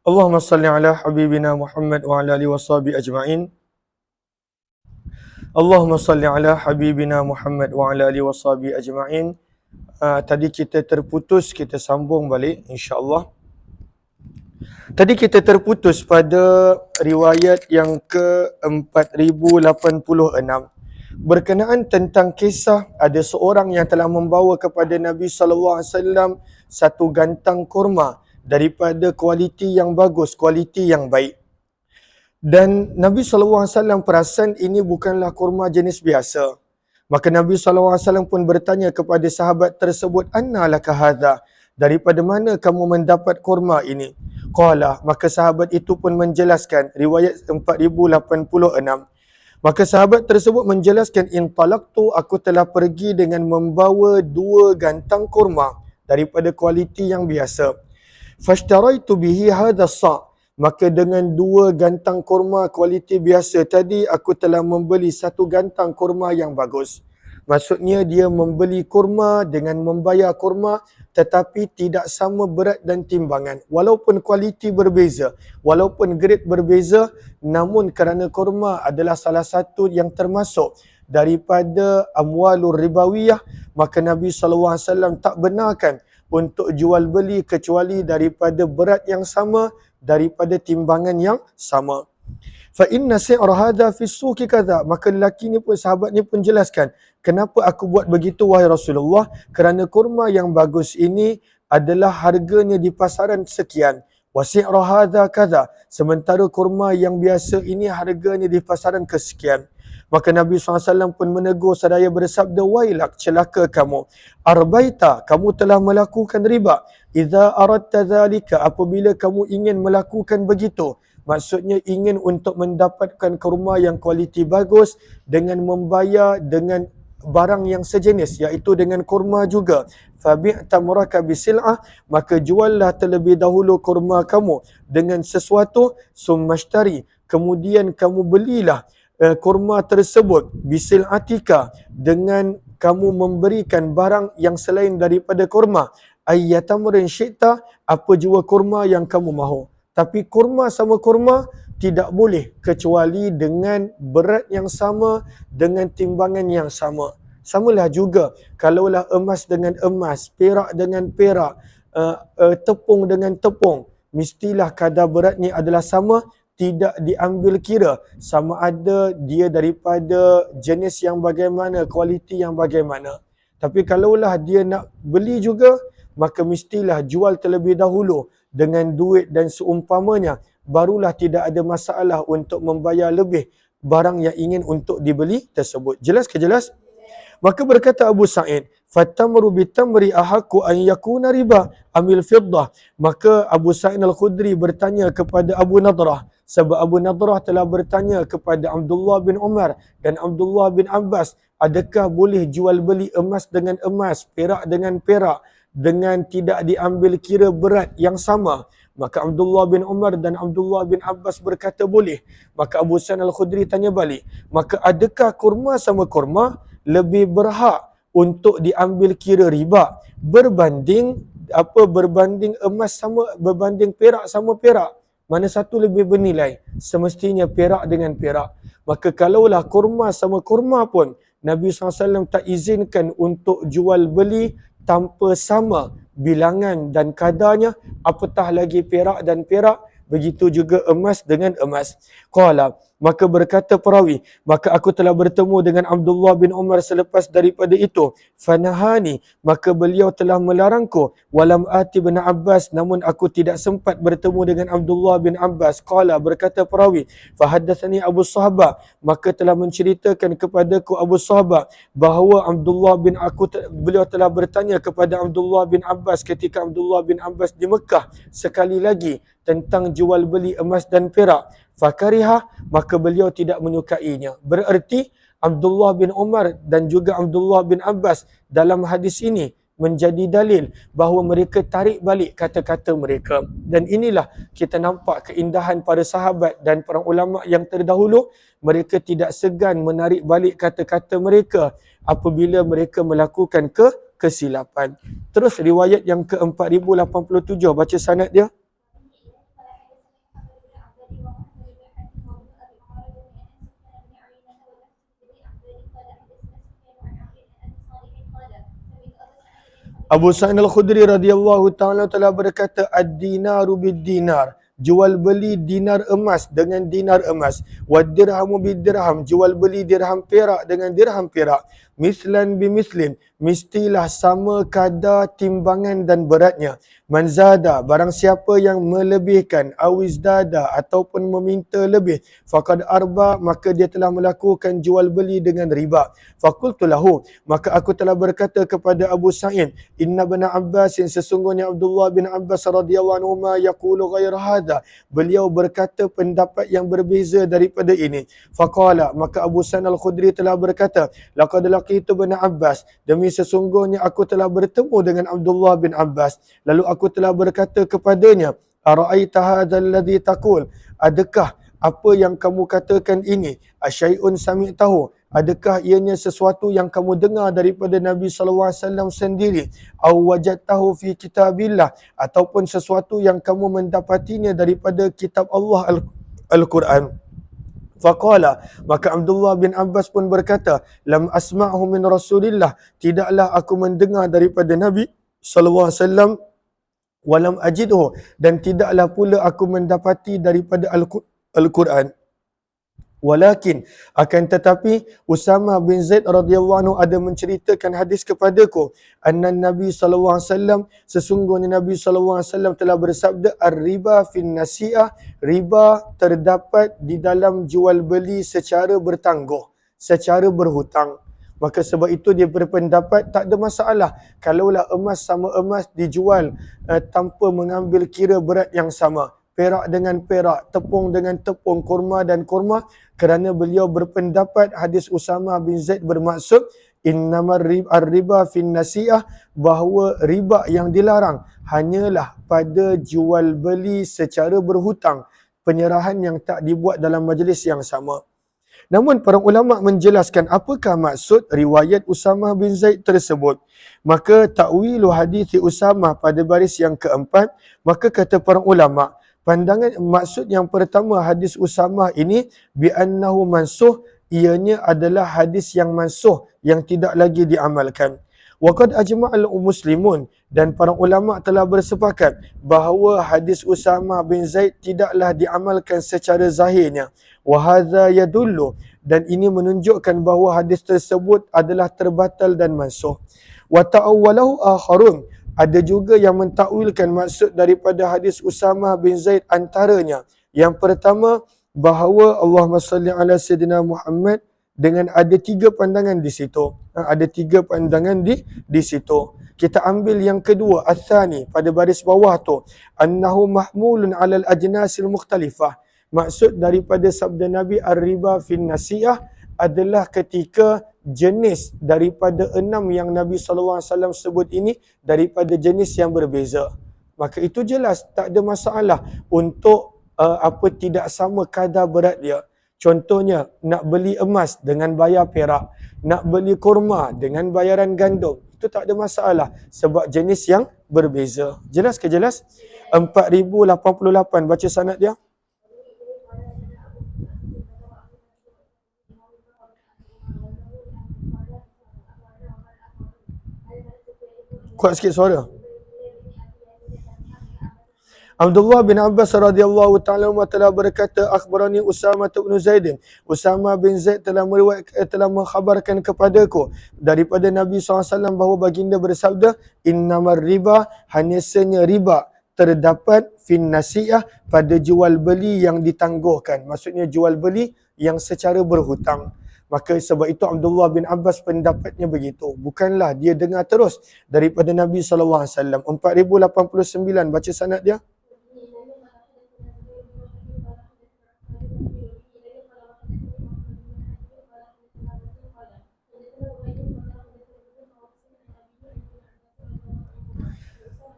Allahumma salli ala habibina Muhammad wa ala alihi washabihi ajma'in. Allahumma salli ala habibina Muhammad wa ala alihi washabihi ajma'in. Tadi kita terputus, kita sambung balik insya-Allah. Tadi kita terputus pada riwayat yang ke-4086 berkenaan tentang kisah ada seorang yang telah membawa kepada Nabi sallallahu alaihi wasallam satu gantang kurma daripada kualiti yang bagus, kualiti yang baik. Dan Nabi SAW perasan ini bukanlah kurma jenis biasa. Maka Nabi SAW pun bertanya kepada sahabat tersebut, "Anna laka hadha?" Daripada mana kamu mendapat kurma ini? Qala, maka sahabat itu pun menjelaskan, riwayat 4086. Maka sahabat tersebut menjelaskan, "Intalaqtu, aku telah pergi dengan membawa 2 gantang kurma daripada kualiti yang biasa. Fashtaraitu bihi hadha sa'." Maka dengan 2 gantang kurma kualiti biasa tadi, aku telah membeli 1 gantang kurma yang bagus. Maksudnya dia membeli kurma dengan membayar kurma tetapi tidak sama berat dan timbangan. Walaupun kualiti berbeza, walaupun grade berbeza, namun kerana kurma adalah salah satu yang termasuk daripada amwalur ribawiyah, maka Nabi SAW tak benarkan untuk jual beli kecuali daripada berat yang sama, daripada timbangan yang sama. Fa inna si'ra hadha fi suqi kadha. Maka lelaki ni pun, sahabat ni pun jelaskan, kenapa aku buat begitu wahai Rasulullah? Kerana kurma yang bagus ini adalah harganya di pasaran sekian. Wa si'ra hadha kadha. Sementara kurma yang biasa ini harganya di pasaran kesekian. Maka Nabi SAW pun menegur seraya bersabda, "Wailak, celaka kamu. Arbaita, kamu telah melakukan riba. Idza aradta dhalika, apabila kamu ingin melakukan begitu." Maksudnya ingin untuk mendapatkan kurma yang kualiti bagus dengan membayar dengan barang yang sejenis, iaitu dengan kurma juga. Fabi'ta muraka bisil'ah, maka juallah terlebih dahulu kurma kamu dengan sesuatu, summashtari, kemudian kamu belilah kurma tersebut bisil'atika, dengan kamu memberikan barang yang selain daripada kurma. Ayyatamrin syi'ta, apa jua kurma yang kamu mahu. Tapi kurma sama kurma tidak boleh kecuali dengan berat yang sama, dengan timbangan yang sama. Samalah juga kalaulah emas dengan emas, perak dengan perak, tepung dengan tepung, mestilah kadar beratnya adalah sama, tidak diambil kira sama ada dia daripada jenis yang bagaimana, kualiti yang bagaimana. Tapi kalaulah dia nak beli juga, maka mestilah jual terlebih dahulu dengan duit dan seumpamanya, barulah tidak ada masalah untuk membayar lebih barang yang ingin untuk dibeli tersebut. Jelas ke jelas? Maka berkata Abu Sa'id, "Fatamru bitamri ahaqqu an yakuna riba amil fiddah." Maka Abu Sa'id Al-Khudri bertanya kepada Abu Nadrah, sebab Abu Nadrah telah bertanya kepada Abdullah bin Umar dan Abdullah bin Abbas, adakah boleh jual beli emas dengan emas, perak dengan perak, dengan tidak diambil kira berat yang sama? Maka Abdullah bin Umar dan Abdullah bin Abbas berkata boleh. Maka Abu Sa'id Al-Khudri tanya balik, maka adakah kurma sama kurma lebih berhak untuk diambil kira riba berbanding emas sama, berbanding perak sama perak? Mana satu lebih bernilai? Semestinya perak dengan perak. Maka kalaulah kurma sama kurma pun Nabi SAW tak izinkan untuk jual beli tanpa sama bilangan dan kadarnya, apatah lagi perak dan perak, begitu juga emas dengan emas. Qala, maka berkata perawi, maka aku telah bertemu dengan Abdullah bin Umar selepas daripada itu. Fanahani, maka beliau telah melarangku. Walam ati bin Abbas, namun aku tidak sempat bertemu dengan Abdullah bin Abbas. Qala, berkata perawi, fahaddathani Abu Sahabah, maka telah menceritakan kepadaku Abu Sahabah bahawa beliau telah bertanya kepada Abdullah bin Abbas ketika Abdullah bin Abbas di Mekah sekali lagi tentang jual beli emas dan perak. Fakariha, maka beliau tidak menyukainya. Bererti Abdullah bin Umar dan juga Abdullah bin Abbas dalam hadis ini menjadi dalil bahawa mereka tarik balik kata-kata mereka. Dan inilah kita nampak keindahan para sahabat dan para ulama yang terdahulu, mereka tidak segan menarik balik kata-kata mereka apabila mereka melakukan kesilapan. Terus riwayat yang ke-4087, baca sanad dia. Abu Sa'id Al-Khudri radhiyallahu ta'ala telah berkata, ad-dinaru bid-dinar, jual beli dinar emas dengan dinar emas, wad dirhamu bid-dirham, jual beli dirham perak dengan dirham perak, mislan bimislin, mestilah sama kadar timbangan dan beratnya. Manzada, barang siapa yang melebihkan, awizdada ataupun meminta lebih, faqad arba, maka dia telah melakukan jual beli dengan riba. Faqultu lahu, maka aku telah berkata kepada Abu Sa'id, Inna bin Abbas, sesungguhnya Abdullah bin Abbas radhiyallahu anhu yaqulu ghair hadha, beliau berkata pendapat yang berbeza daripada ini. Faqala, maka Abu Sa'id Al-Khudri telah berkata, laqad laqitu bin Abbas, demi sesungguhnya aku telah bertemu dengan Abdullah bin Abbas, lalu aku telah berkata kepadanya, ara'aita hadzal ladzi taqul, adakah apa yang kamu katakan ini, asyai'un sami'tahu, adakah ianya sesuatu yang kamu dengar daripada Nabi SAW sendiri, aw wajadtahu fi kitabillah, ataupun sesuatu yang kamu mendapatinya daripada kitab Allah Al-Quran. Faqala, maka Abdullah bin Abbas pun berkata, lam asma'hu min Rasulillah, tidaklah aku mendengar daripada Nabi SAW, walam ajidhu, dan tidaklah pula aku mendapati daripada Al-Quran. Walakin, akan tetapi Usama bin Zaid radhiyallahu anhu ada menceritakan hadis kepadaku, anna Nabi sallallahu alaihi wasallam, sesungguhnya Nabi sallallahu alaihi wasallam telah bersabda, ar-riba fin nasi'ah, riba terdapat di dalam jual beli secara bertangguh, secara berhutang. Maka sebab itu dia berpendapat tak ada masalah kalaulah emas sama emas dijual tanpa mengambil kira berat yang sama, perak dengan perak, tepung dengan tepung, kurma dan kurma, kerana beliau berpendapat hadis Usama bin Zaid bermaksud innamar riba fin nasi'ah, bahawa riba yang dilarang hanyalah pada jual beli secara berhutang, penyerahan yang tak dibuat dalam majlis yang sama. Namun para ulama menjelaskan apakah maksud riwayat Usama bin Zaid tersebut. Maka ta'wilu hadis Usama pada baris yang keempat, maka kata para ulama, pandangan maksud yang pertama hadis Usama ini bi'annahu mansuh, ianya adalah hadis yang mansuh, yang tidak lagi diamalkan. Waqad ajma'al muslimun, dan para ulama telah bersepakat bahawa hadis Usama bin Zaid tidaklah diamalkan secara zahirnya. Wa hadza yadullu, dan ini menunjukkan bahawa hadis tersebut adalah terbatal dan mansuh. Wa ta'awwalahu akharun, ada juga yang mentakwilkan maksud daripada hadis Usama bin Zaid, antaranya yang pertama bahawa Allahumma salli ala Sayyidina Muhammad, dengan ada tiga pandangan di situ. Ada tiga pandangan di situ. Kita ambil yang kedua, athani, pada baris bawah tu, annahu mahmulun ala al-ajnasil mukhtalifah. Maksud daripada sabda Nabi ar-riba fin nasi'ah adalah ketika jenis daripada 6 yang Nabi SAW sebut ini daripada jenis yang berbeza. Maka itu jelas tak ada masalah untuk tidak sama kadar berat dia. Contohnya, nak beli emas dengan bayar perak, nak beli kurma dengan bayaran gandum, itu tak ada masalah sebab jenis yang berbeza. Jelas ke jelas? 4088, baca sanad dia. Kuat sikit suara. Abdullah bin Abbas radhiyallahu ta'ala telah berkata, akhbarani Usama bin Zaid, Usama bin Zaid telah mengkhabarkan kepadaku daripada Nabi SAW bahawa baginda bersabda, innamar riba, hanyanya riba terdapat fin nasi'ah, pada jual beli yang ditangguhkan. Maksudnya jual beli yang secara berhutang. Maka sebab itu Abdullah bin Abbas pendapatnya begitu. Bukanlah dia dengar terus daripada Nabi SAW. 4089, baca sanad dia.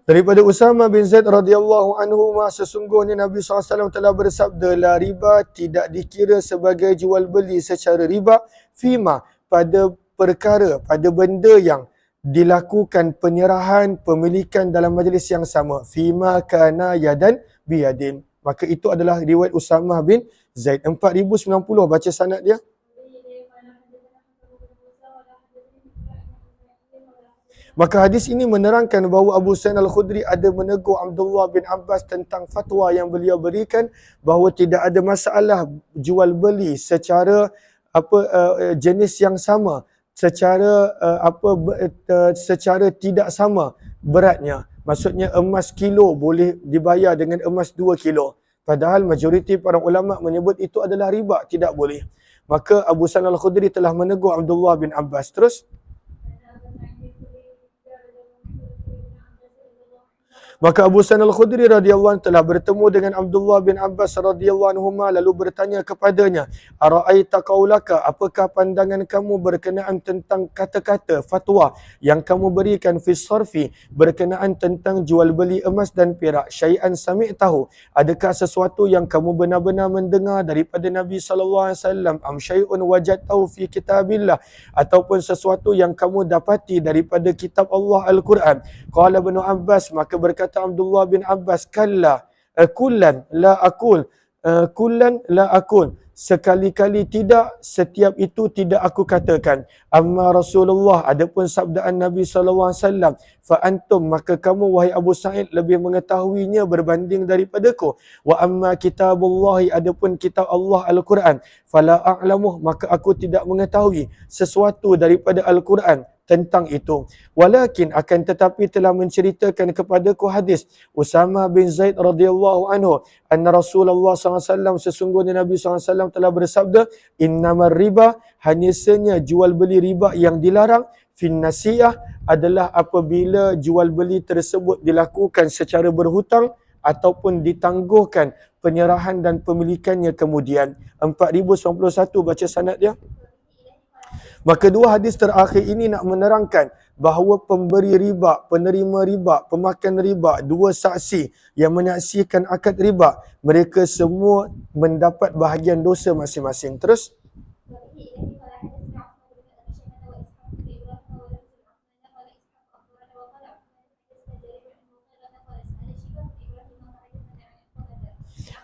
Daripada Usama bin Zaid radhiyallahu anhu, sesungguhnya Nabi SAW telah bersabda, la riba, tidak dikira sebagai jual beli secara riba, fima, pada perkara, pada benda yang dilakukan penyerahan pemilikan dalam majlis yang sama, fima kana yadan biyadin. Maka itu adalah riwayat Usama bin Zaid. 4090, baca sanad dia. Maka hadis ini menerangkan bahawa Abu Sa'id Al-Khudri ada menegur Abdullah bin Abbas tentang fatwa yang beliau berikan bahawa tidak ada masalah jual beli secara jenis yang sama, secara secara tidak sama beratnya. Maksudnya emas kilo boleh dibayar dengan emas 2 kilo. Padahal majoriti para ulama menyebut itu adalah riba, tidak boleh. Maka Abu Sa'id Al-Khudri telah menegur Abdullah bin Abbas. Terus maka Abu Sa'id Al-Khudri radhiyallahu anhu telah bertemu dengan Abdullah bin Abbas radhiyallahu anhuma lalu bertanya kepadanya, "Ara'aita qaulaka, apakah pandangan kamu berkenaan tentang kata-kata fatwa yang kamu berikan fi sarfi berkenaan tentang jual beli emas dan perak? Syai'an sami'tahu, adakah sesuatu yang kamu benar-benar mendengar daripada Nabi sallallahu alaihi wasallam, am syai'un wajadtahu fi kitabillah, ataupun sesuatu yang kamu dapati daripada kitab Allah Al-Quran?" Qala Ibnu Abbas, maka berkata Abdullah bin Abbas, kullan la akul, sekali-kali tidak, setiap itu tidak aku katakan. Amma Rasulullah, adapun sabdaan Nabi sallallahu alaihi wasallam, fa antum, maka kamu wahai Abu Sa'id lebih mengetahuinya berbanding daripadaku. Wa amma kitabullahi, adapun kitab Allah Al-Quran, fala a'lamuh, maka aku tidak mengetahui sesuatu daripada Al-Quran tentang itu. Walakin, akan tetapi telah menceritakan kepadaku hadis Usama bin Zaid radhiyallahu anhu, anna Rasulullah SAW, sesungguhnya Nabi SAW telah bersabda, innamar riba, hanyanya jual beli riba yang dilarang, fin nasiyah, adalah apabila jual beli tersebut dilakukan secara berhutang ataupun ditangguhkan penyerahan dan pemilikannya kemudian. 4091 baca sanad dia. Maka dua hadis terakhir ini nak menerangkan bahawa pemberi riba, penerima riba, pemakan riba, dua saksi yang menyaksikan akad riba, mereka semua mendapat bahagian dosa masing-masing. Terus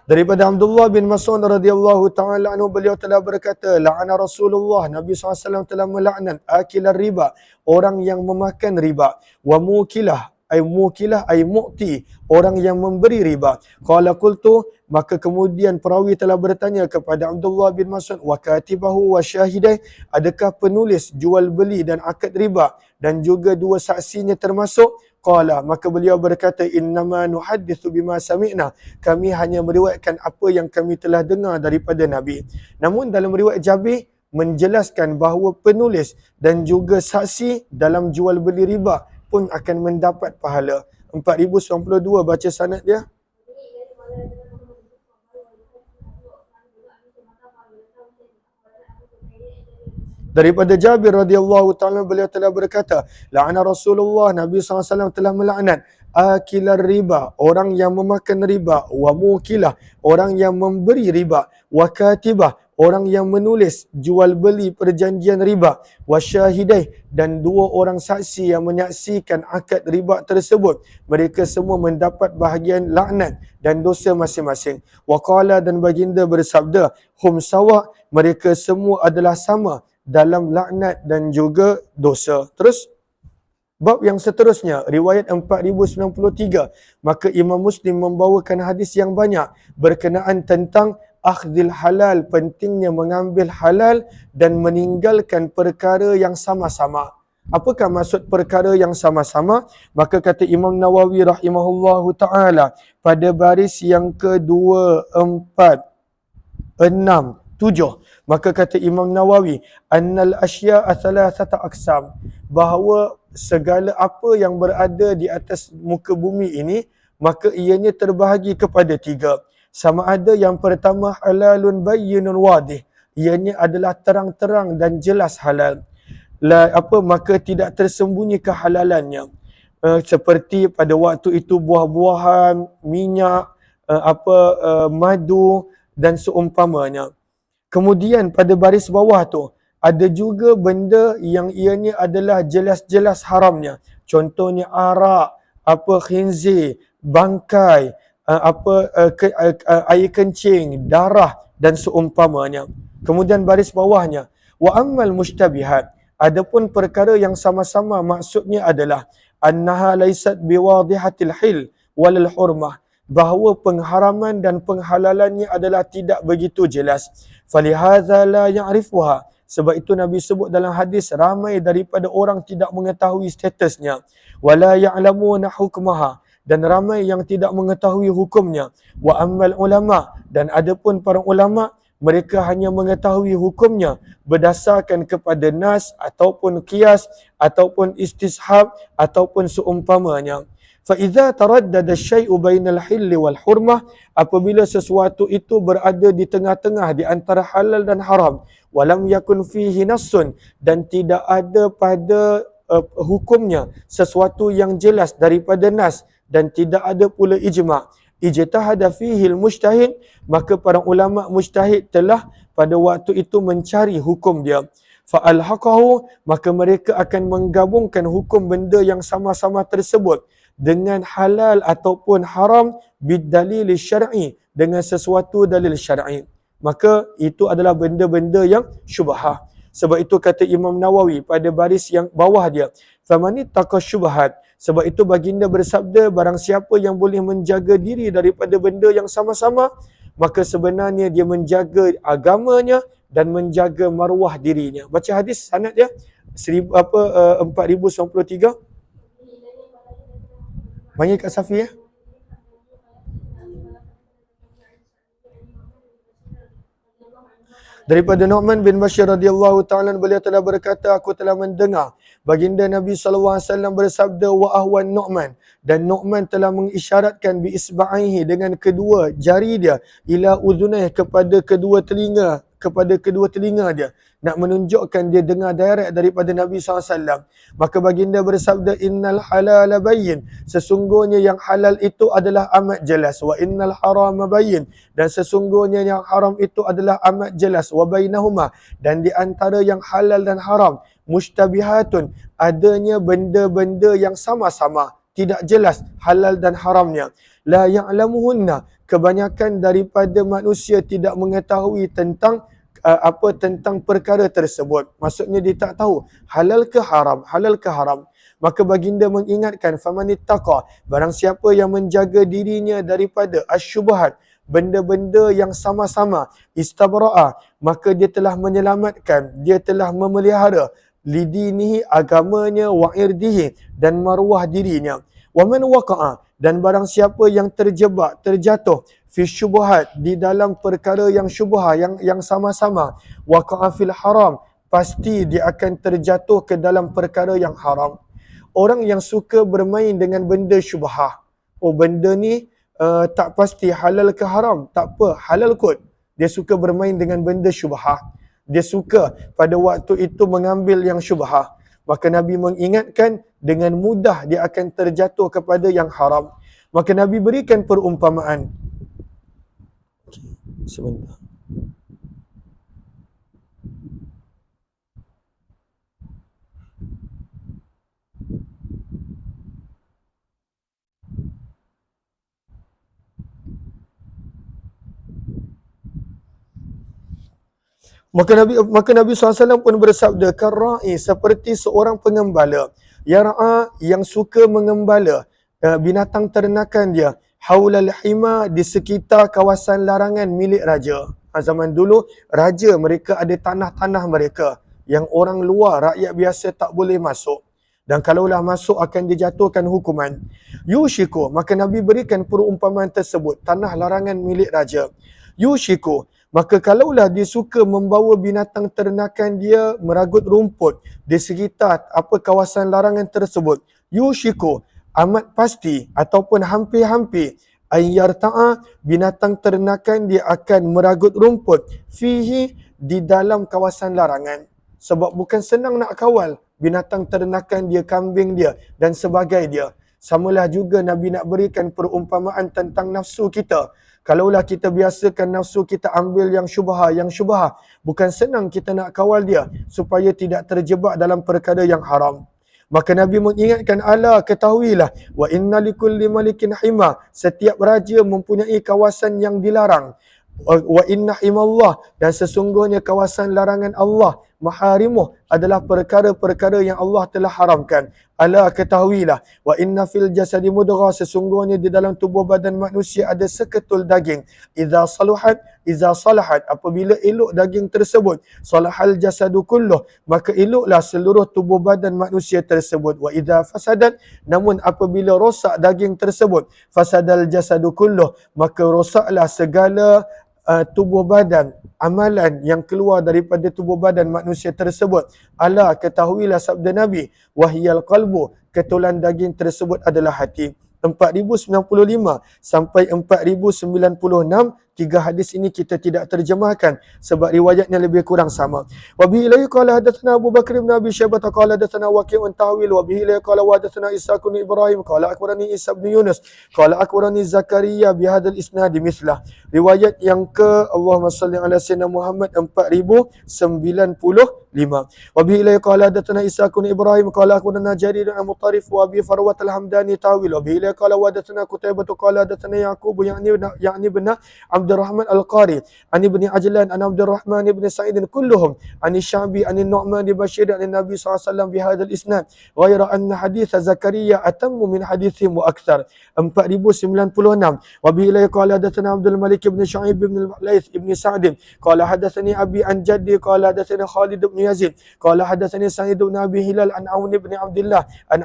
daripada Abdullah bin Mas'ud radhiyallahu taala anhu, beliau telah berkata, la'ana Rasulullah, Nabi SAW telah melaknat akilar riba, orang yang memakan riba, wa mukilah ay mu'ti, orang yang memberi riba. Qala qultu, maka kemudian perawi telah bertanya kepada Abdullah bin Mas'ud, wa katibahu wa syahidai, adakah penulis jual beli dan akad riba dan juga dua saksinya termasuk? Qala, maka beliau berkata, innama nuhaddithu bima sami'na, kami hanya meriwayatkan apa yang kami telah dengar daripada Nabi. Namun dalam riwayat Jabir menjelaskan bahawa penulis dan juga saksi dalam jual beli riba pun akan mendapat pahala. 4092 baca sanad dia. Daripada Jabir radhiyallahu ta'ala, beliau telah berkata, la'ana Rasulullah, Nabi SAW telah melaknat akilar riba, orang yang memakan riba, wa mukilah, orang yang memberi riba, wa katibah, orang yang menulis jual beli perjanjian riba, wa syahidai, dan dua orang saksi yang menyaksikan akad riba tersebut. Mereka semua mendapat bahagian laknat dan dosa masing-masing. Wa qala, dan baginda bersabda, hum sawa, mereka semua adalah sama dalam laknat dan juga dosa. Terus bab yang seterusnya, riwayat 4093, maka Imam Muslim membawakan hadis yang banyak berkenaan tentang akhdil halal, pentingnya mengambil halal dan meninggalkan perkara yang sama-sama. Apakah maksud perkara yang sama-sama? Maka kata Imam Nawawi rahimahullahu ta'ala pada baris yang kedua, 4, 6, 7, maka kata Imam Nawawi, annal asya'a thalathata aqsam, bahawa segala apa yang berada di atas muka bumi ini, maka ianya terbahagi kepada tiga. Sama ada yang pertama halalun bayyinun wadih, ianya adalah terang-terang dan jelas halal. Maka tidak tersembunyi kehalalannya. Seperti pada waktu itu buah-buahan, minyak, madu dan seumpamanya. Kemudian pada baris bawah tu ada juga benda yang ianya adalah jelas-jelas haramnya. Contohnya arak, khinzir, bangkai, air kencing, darah dan seumpamanya. Kemudian baris bawahnya, wa ammal mushtabihat, Adapun perkara yang sama-sama maksudnya adalah annaha laysat biwadihatil hil walal hurmah, bahawa pengharaman dan penghalalannya adalah tidak begitu jelas. Falihadza la ya'rifuha, sebab itu Nabi sebut dalam hadis ramai daripada orang tidak mengetahui statusnya. Wala ya'lamuna hukmaha, dan ramai yang tidak mengetahui hukumnya. Wa ammal ulama, dan adapun para ulama, mereka hanya mengetahui hukumnya berdasarkan kepada nas ataupun qiyas ataupun istishab ataupun seumpamanya. Fa idza taraddada syai'u bainal hilli wal hurmah, apabila sesuatu itu berada di tengah-tengah di antara halal dan haram, walam yakun fihi nassun, dan tidak ada pada hukumnya sesuatu yang jelas daripada nas, dan tidak ada pula ijma', ijtahada fihi al-mujtahid, maka para ulama mujtahid telah pada waktu itu mencari hukum dia. Fa'alhaqahu, maka mereka akan menggabungkan hukum benda yang sama-sama tersebut dengan halal ataupun haram bidalil syar'i, dengan sesuatu dalil syar'i. Maka itu adalah benda-benda yang syubhah. Sebab itu kata Imam Nawawi pada baris yang bawah dia, famanittaqa syubhat, sebab itu baginda bersabda, barang siapa yang boleh menjaga diri daripada benda yang sama-sama, maka sebenarnya dia menjaga agamanya dan menjaga maruah dirinya. Baca hadis sanad dia 4093. Panggil Kak Safi ya. Daripada Nu'man bin Bashir radhiyallahu ta'ala, beliau telah berkata, aku telah mendengar baginda Nabi SAW bersabda, wa ahwan Nu'man, dan Nu'man telah mengisyaratkan bi isba'ihi, dengan kedua jari dia, ila udhunai, kepada kedua telinga dia, nak menunjukkan dia dengar direct daripada Nabi SAW. Maka baginda bersabda, innal halala bayyin, sesungguhnya yang halal itu adalah amat jelas, wa innal harama bayyin, dan sesungguhnya yang haram itu adalah amat jelas, wa bainahuma, dan di antara yang halal dan haram, mushtabihatun, adanya benda-benda yang sama-sama, tidak jelas halal dan haramnya. La ya'lamuhunna, kebanyakan daripada manusia tidak mengetahui tentang tentang perkara tersebut. Maksudnya dia tak tahu halal ke haram, halal ke haram. Maka baginda mengingatkan, famanittaqa, barang siapa yang menjaga dirinya daripada asyubhat, benda-benda yang sama-sama, istabra'a, maka dia telah menyelamatkan, dia telah memelihara lidinihi, agamanya, wa irdihi, dan maruah dirinya. Wa man waqa'a, dan barang siapa yang terjebak, terjatuh fi syubhat, di dalam perkara yang syubhah, yang sama-sama, waqa'a fil haram, pasti dia akan terjatuh ke dalam perkara yang haram. Orang yang suka bermain dengan benda syubhah, oh benda ni tak pasti halal ke haram, tak apa, halal kot. Dia suka bermain dengan benda syubhah, dia suka pada waktu itu mengambil yang syubhah, maka Nabi mengingatkan, dengan mudah dia akan terjatuh kepada yang haram. Maka Nabi berikan perumpamaan. Sebentar. Maka Nabi SAW pun bersabda, karra'i, seperti seorang pengembala, yar'a, yang suka mengembala binatang ternakan dia, haulal hima, di sekitar kawasan larangan milik raja. Zaman dulu raja mereka ada tanah-tanah mereka yang orang luar, rakyat biasa tak boleh masuk, dan kalaulah masuk akan dijatuhkan hukuman. Yushiku, maka Nabi berikan perumpamaan tersebut, tanah larangan milik raja. Yushiku, maka kalaulah dia suka membawa binatang ternakan dia meragut rumput di sekitar kawasan larangan tersebut, yushiku, amat pasti ataupun hampir-hampir, ayyarta'a, binatang ternakan dia akan meragut rumput, fihi, di dalam kawasan larangan. Sebab bukan senang nak kawal binatang ternakan dia, kambing dia dan sebagainya dia. Samalah juga Nabi nak berikan perumpamaan tentang nafsu kita. Kalaulah kita biasakan nafsu kita ambil yang syubhah, bukan senang kita nak kawal dia supaya tidak terjebak dalam perkara yang haram. Maka Nabi mengingatkan, ala, ketahuilah, wa inna likulli malikin hima, setiap raja mempunyai kawasan yang dilarang. Wa inna himallah, dan sesungguhnya kawasan larangan Allah, maharimuh adalah perkara-perkara yang Allah telah haramkan. Ala ketahuilah, wa inna fil jasadi mudghah, sesungguhnya di dalam tubuh badan manusia ada seketul daging. Iza salahat, apabila elok daging tersebut, salahal jasadu kulluh, maka eloklah seluruh tubuh badan manusia tersebut. Wa idza fasadat, namun apabila rosak daging tersebut, fasadal jasadu kulluh, maka rosaklah segala tubuh badan, amalan yang keluar daripada tubuh badan manusia tersebut. Ala ketahuilah sabda Nabi, wahyal qalbu, ketulan daging tersebut adalah hati. 4095 sampai 4096, tiga hadis ini kita tidak terjemahkan sebab riwayatnya lebih kurang sama. Wa bihi la qala hadatsana Abu Bakr bin Abi Syaibah qala hadatsana Waqi'un tahwil wa bihi la qala wa hadatsana Ishaq bin Ibrahim qala akhbarani Isa bin Yunus qala akhbarani Zakaria bi hadzal isnad mithlah. Riwayat yang ke Allahumma salli ala sayyidina Muhammad 4095. Wa bihi la qala hadatsana Ishaq bin Ibrahim qala akhbarana Jarir bin Mutarif wa Abi Farwat al-Hamdani tahwil wa bihi la qala wa hadatsana Qutaibah qala hadatsana Yaqub yani bin Abdurrahman Al-Qari an Ibni Ajlan an Abdurrahman ibn Sa'id kulluhum an Syabi an Nu'man bin Bashir an Nabi SAW bihadzal isnad ghaira anna hadits Zakaria atammu min hadithihim wa akthar. 4096. Wa bihi la qala hadatsana Abdul Malik ibn Shu'aib ibn al-Laits ibn Sa'd qala hadatsani abi an jaddi qala hadatsani Khalid ibn Yazid qala hadatsani Sa'id ibn Abi Hilal an Aun ibn Abdullah an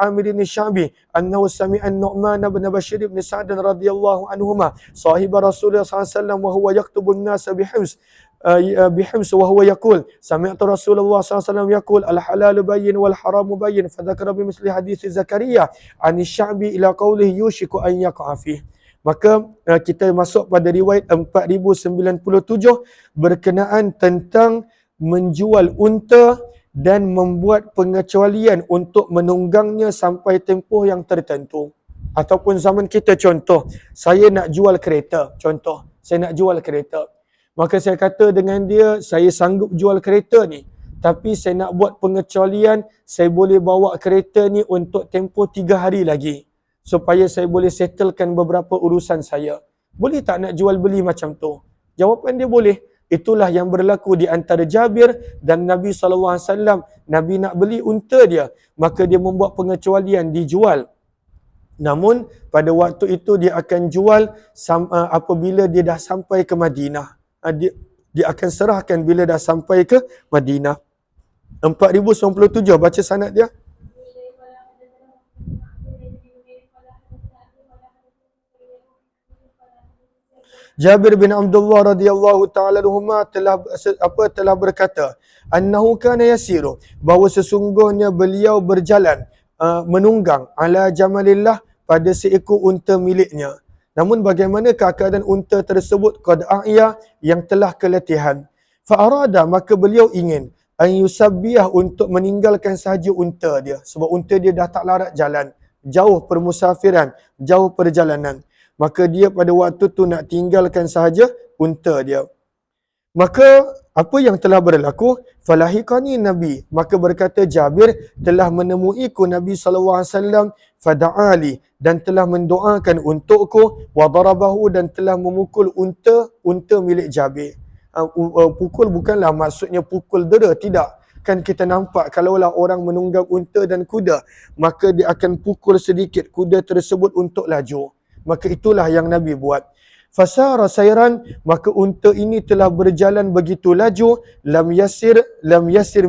Amir bin Syabi annahu sami'a Nu'man ibn Bashir ibn Sa'd radhiyallahu anhuma sahib Rasulullah SAW wa huwa yaktubu an-nas bihims wa huwa yaqul sami'tu Rasulullah SAW yaqul al-halal bayyin wal haram bayyin fadzakara bimithli hadits Zakaria an Syabi ila qawlihi yushiku an yaq'a fihi. Maka kita masuk pada riwayat 4097 berkenaan tentang menjual unta dan membuat pengecualian untuk menunggangnya sampai tempoh yang tertentu. Ataupun zaman kita, contoh, saya nak jual kereta. Contoh, saya nak jual kereta. Maka saya kata dengan dia, saya sanggup jual kereta ni. Tapi saya nak buat pengecualian, saya boleh bawa kereta ni untuk tempoh 3 hari lagi. Supaya saya boleh settlekan beberapa urusan saya. Boleh tak nak jual beli macam tu? Jawapan dia boleh. Itulah yang berlaku di antara Jabir dan Nabi SAW. Nabi nak beli unta dia. Maka dia membuat pengecualian, dijual. Namun pada waktu itu dia akan jual apabila dia dah sampai ke Madinah. Dia akan serahkan bila dah sampai ke Madinah. 4097 baca sanad dia. Jabir bin Abdullah radhiyallahu taala anhuma telah berkata, annahu kana yasiru, bahawa sesungguhnya beliau berjalan menunggang ala jamalillah, pada seekor unta miliknya. Namun bagaimana keadaan unta tersebut? Qad a'ya, yang telah keletihan. Fa'arada, maka beliau ingin an yusabbiyah, untuk meninggalkan sahaja unta dia. Sebab unta dia dah tak larat jalan. Jauh permusafiran, jauh perjalanan. Maka dia pada waktu tu nak tinggalkan sahaja unta dia. Maka apa yang telah berlaku? Falahiqani Nabi, maka berkata Jabir, telah menemuiku Nabi SAW, fada'ali, dan telah mendoakan untukku, wa darabahu, dan telah memukul unta milik Jabir. Pukul bukanlah maksudnya pukul dera, tidak. Kan kita nampak kalaulah orang menunggang unta dan kuda, maka dia akan pukul sedikit kuda tersebut untuk laju. Maka itulah yang Nabi buat. Fasara sayran, maka unta ini telah berjalan begitu laju, lam yasir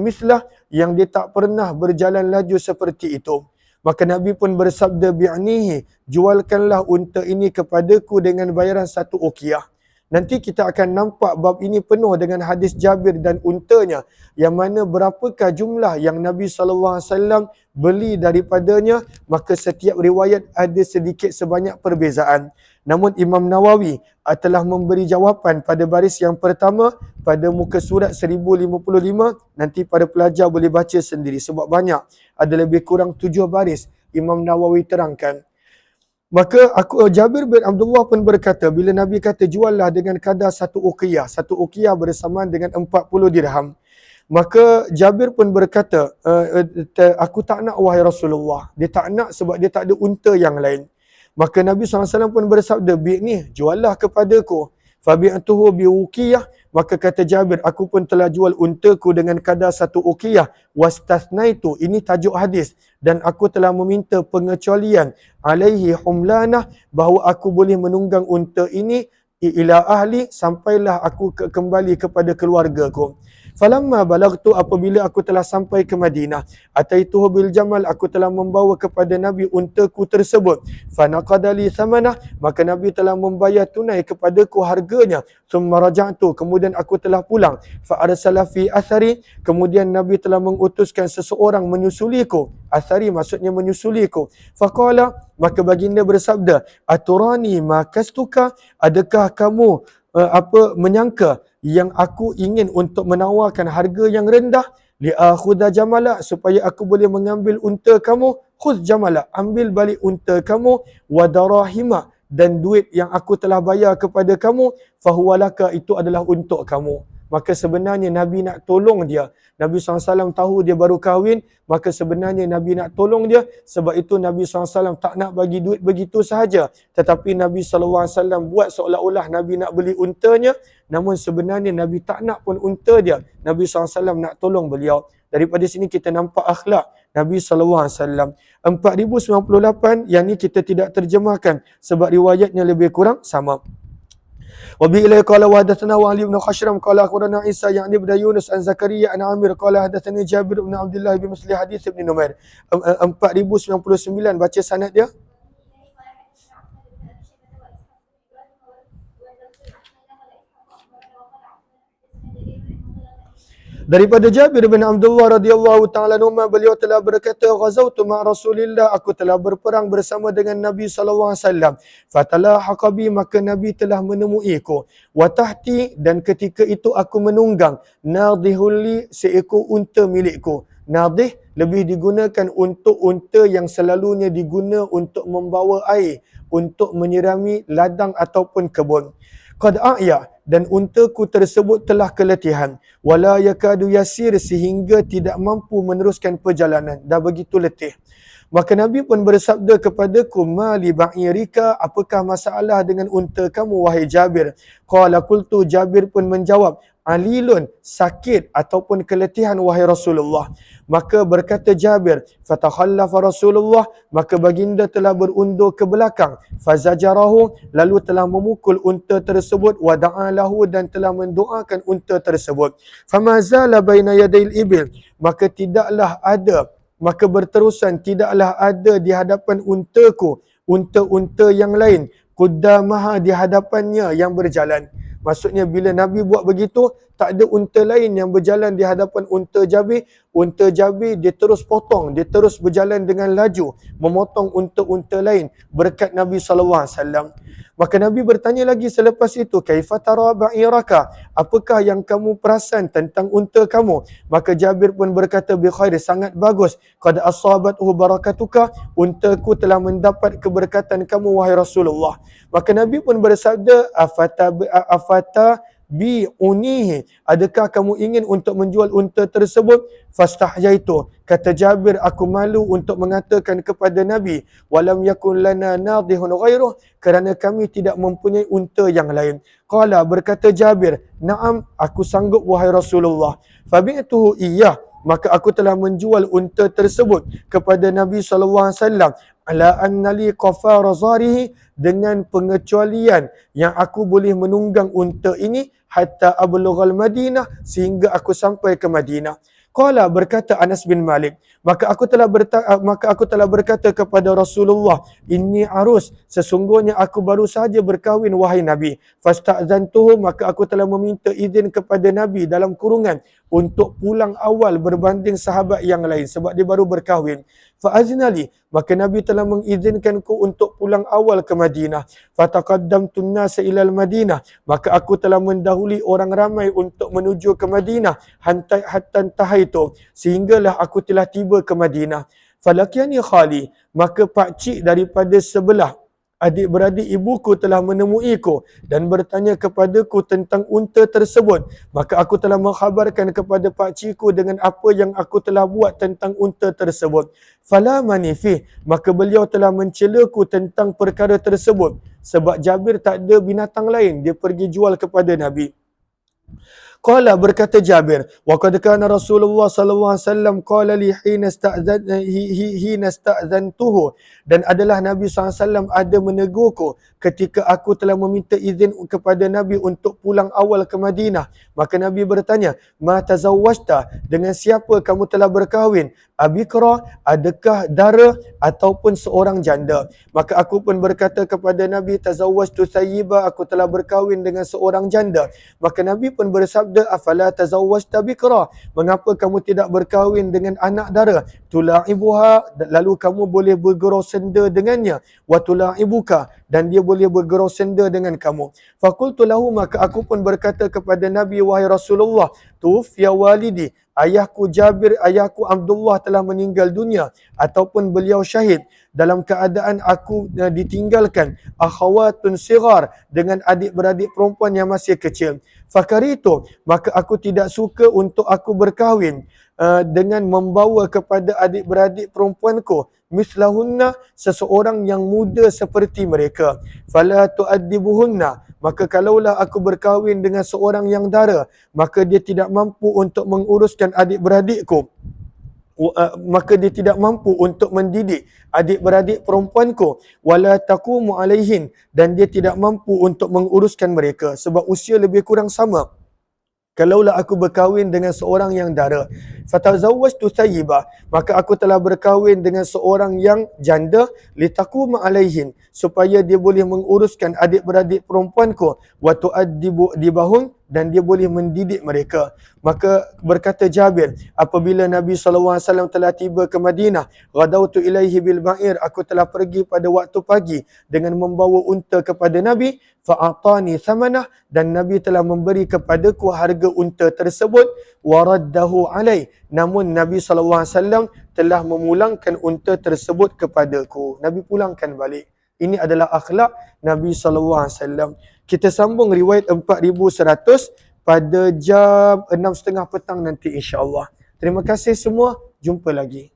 mithlah, yang dia tak pernah berjalan laju seperti itu. Maka Nabi pun bersabda, bi'nihi, jualkanlah unta ini kepadaku dengan bayaran 1 uqiyah. Nanti kita akan nampak bab ini penuh dengan hadis Jabir dan untanya, yang mana berapakah jumlah yang Nabi SAW beli daripadanya, maka setiap riwayat ada sedikit sebanyak perbezaan. Namun Imam Nawawi telah memberi jawapan pada baris yang pertama pada muka surat 1055. Nanti para pelajar boleh baca sendiri sebab banyak. Ada lebih kurang 7 baris Imam Nawawi terangkan. Maka Jabir bin Abdullah pun berkata, bila Nabi kata juallah dengan kadar 1 uqiyah. 1 uqiyah bersamaan dengan 40 dirham. Maka Jabir pun berkata, aku tak nak wahai Rasulullah. Dia tak nak sebab dia tak ada unta yang lain. Maka Nabi SAW pun bersabda, ni juallah kepadaku. Fabi'atuhu biuqiyah, Maka kata Jabir, aku pun telah jual untaku dengan kadar 1 uqiyah. Wastathnaitu, ini tajuk hadis. Dan aku telah meminta pengecualian alaihi humlanah, bahawa aku boleh menunggang unta ini ila ahli, sampailah aku kembali kepada keluargaku. Falamma balagtu, apabila aku telah sampai ke Madinah, ataituhu bil jamal, aku telah membawa kepada Nabi untaku tersebut. Fanaqada li thamanah, maka Nabi telah membayar tunai kepadaku harganya. Thumma raja'tu, kemudian aku telah pulang. Fa arsala fi athari, kemudian Nabi telah mengutuskan seseorang menyusuliku. Athari maksudnya menyusuliku. Faqala, maka baginda bersabda, aturani makastuka, adakah kamu menyangka yang aku ingin untuk menawarkan harga yang rendah, li akhudha jamala, supaya aku boleh mengambil unta kamu. Khudh jamala, ambil balik unta kamu, wa darahima, dan duit yang aku telah bayar kepada kamu, fahuwalaka, itu adalah untuk kamu. Maka sebenarnya Nabi nak tolong dia. Nabi SAW tahu dia baru kahwin, maka sebenarnya Nabi nak tolong dia. Sebab itu Nabi SAW tak nak bagi duit begitu sahaja. Tetapi Nabi SAW buat seolah-olah Nabi nak beli untanya, namun sebenarnya Nabi tak nak pun unta dia. Nabi SAW nak tolong beliau. Daripada sini kita nampak akhlak Nabi SAW. 4098, yang ni kita tidak terjemahkan sebab riwayatnya lebih kurang sama. وبه إليه قال وحدثنا وعلي بن خشرم قال أخبرنا عيسى يعني بن يونس عن زكريا عن عامر قال حدثني جابر بن عبد الله بمثل حديث ابن نمير. 4099 baca sanad dia. Daripada Jabir bin Abdullah radhiyallahu taala anhu, beliau telah berkata, ghazawtu ma Rasulillah, aku telah berperang bersama dengan Nabi sallallahu alaihi wasallam. Fatalahaqa bi, maka Nabi telah menemuiku. Wa tahti, dan ketika itu aku menunggang nadhihul li, seekor unta milikku. Nadhih lebih digunakan untuk unta yang selalunya diguna untuk membawa air, untuk menyirami ladang ataupun kebun. Qad a'ya, dan untaku tersebut telah keletihan. Wala yakadu yasir, sehingga tidak mampu meneruskan perjalanan. Dah begitu letih. Maka Nabi pun bersabda kepadaku, ma li ba'irika, apakah masalah dengan unta kamu wahai Jabir? Qala qultu, Jabir pun menjawab, alilun, sakit ataupun keletihan wahai Rasulullah. Maka berkata Jabir, fatakhallafa Rasulullah, maka baginda telah berundur ke belakang. Fazajarahu, lalu telah memukul unta tersebut. Wa da'alahu, dan telah mendoakan unta tersebut. Famazala baina yadayil ibil, maka tidaklah ada, maka berterusan tidaklah ada di hadapan untaku unta-unta yang lain, qudamaha, di hadapannya yang berjalan. Maksudnya bila Nabi buat begitu, tak ada unta lain yang berjalan di hadapan unta Jabir. Unta Jabir dia terus potong, dia terus berjalan dengan laju, memotong unta-unta lain berkat Nabi SAW. Maka Nabi bertanya lagi selepas itu, kaifa tara ba'iraka, apakah yang kamu perasan tentang unta kamu? Maka Jabir pun berkata, bi khair, sangat bagus. Qad asabathu barakatuka, untaku telah mendapat keberkatan kamu wahai Rasulullah. Maka Nabi pun bersabda, afata bi unihi, adakah kamu ingin untuk menjual unta tersebut? Fastahjaitu, kata Jabir, aku malu untuk mengatakan kepada Nabi, walam yakun lana nadhihun ghairuh, kerana kami tidak mempunyai unta yang lain. Qala, berkata Jabir, na'am, aku sanggup wahai Rasulullah. Fabi'tuhu iyyah, maka aku telah menjual unta tersebut kepada Nabi SAW. Ala annali qafara zarihi, dengan pengecualian yang aku boleh menunggang unta ini hatta ablughal Madinah, sehingga aku sampai ke Madinah. Qala, berkata Anas bin Malik, maka aku telah berkata kepada Rasulullah, inni arus, sesungguhnya aku baru saja berkahwin wahai Nabi. Fasta'zantuhu, maka aku telah meminta izin kepada Nabi dalam kurungan untuk pulang awal berbanding sahabat yang lain sebab dia baru berkahwin. Fa'aznali, maka Nabi telah mengizinkanku untuk pulang awal ke Madinah. Fataqaddamtu an-nasa ila al-Madinah, maka aku telah mendahului orang ramai untuk menuju ke Madinah. Hatta tahaitu, sehinggalah aku telah tiba ke Madinah. Falakiyani khali, maka pakcik daripada sebelah adik-beradik ibuku telah menemuiku dan bertanya kepadaku tentang unta tersebut. Maka aku telah mengkhabarkan kepada pakcikku dengan apa yang aku telah buat tentang unta tersebut. Fala manifih, maka beliau telah mencelaku tentang perkara tersebut. Sebab Jabir tak ada binatang lain, dia pergi jual kepada Nabi. Qala berkata Jabir, wa qad kana Rasulullah sallallahu alaihi wasallam qala li hina sta'zantuhu, dan adalah Nabi SAW ada menegurku ketika aku telah meminta izin kepada Nabi untuk pulang awal ke Madinah. Maka Nabi bertanya, ma tazawwajta, dengan siapa kamu telah berkahwin? Abikra, adakah dara ataupun seorang janda? Maka aku pun berkata kepada Nabi, tazawwajtu thayyiba, aku telah berkahwin dengan seorang janda. Maka Nabi pun bersabda, afala tazawwajta bikra, mengapa kamu tidak berkahwin dengan anak dara? Tula'ibuha, lalu kamu boleh bergurau senda dengannya, wa tula'ibuka, dan dia boleh bergurau senda dengan kamu. Faqultu lahu, maka aku pun berkata kepada Nabi, wahai Rasulullah, tufiya walidi, ayahku Jabir, ayahku Abdullah telah meninggal dunia ataupun beliau syahid dalam keadaan aku ditinggalkan akhawatun sigar, dengan adik-beradik perempuan yang masih kecil. Fakaritu, maka aku tidak suka untuk aku berkahwin dengan membawa kepada adik-beradik perempuanku mislahunna, seseorang yang muda seperti mereka. Fala tu'addibuhunna, maka kalaulah aku berkahwin dengan seorang yang dara, maka dia tidak mampu untuk menguruskan adik-beradikku, maka dia tidak mampu untuk mendidik adik-beradik perempuanku, wala taqumu alaihin, dan dia tidak mampu untuk menguruskan mereka sebab usia lebih kurang sama. Kalaulah aku berkahwin dengan seorang yang dara, fatazawwajtu thayyibah, maka aku telah berkahwin dengan seorang yang janda, litaquma alaihin, supaya dia boleh menguruskan adik-beradik perempuanku, wa tu'addibu dibahun, dan dia boleh mendidik mereka. Maka berkata Jabir, apabila Nabi SAW telah tiba ke Madinah, ghadawtu ilaihi bil ba'ir, aku telah pergi pada waktu pagi dengan membawa unta kepada Nabi, fa'atani thamanah, dan Nabi telah memberi kepadaku harga unta tersebut, waraddahu alai, namun Nabi SAW telah memulangkan unta tersebut kepadaku. Nabi pulangkan balik. Ini adalah akhlak Nabi SAW. Kita sambung riwayat 4100 pada jam 6.30 petang nanti insya-Allah. Terima kasih semua, jumpa lagi.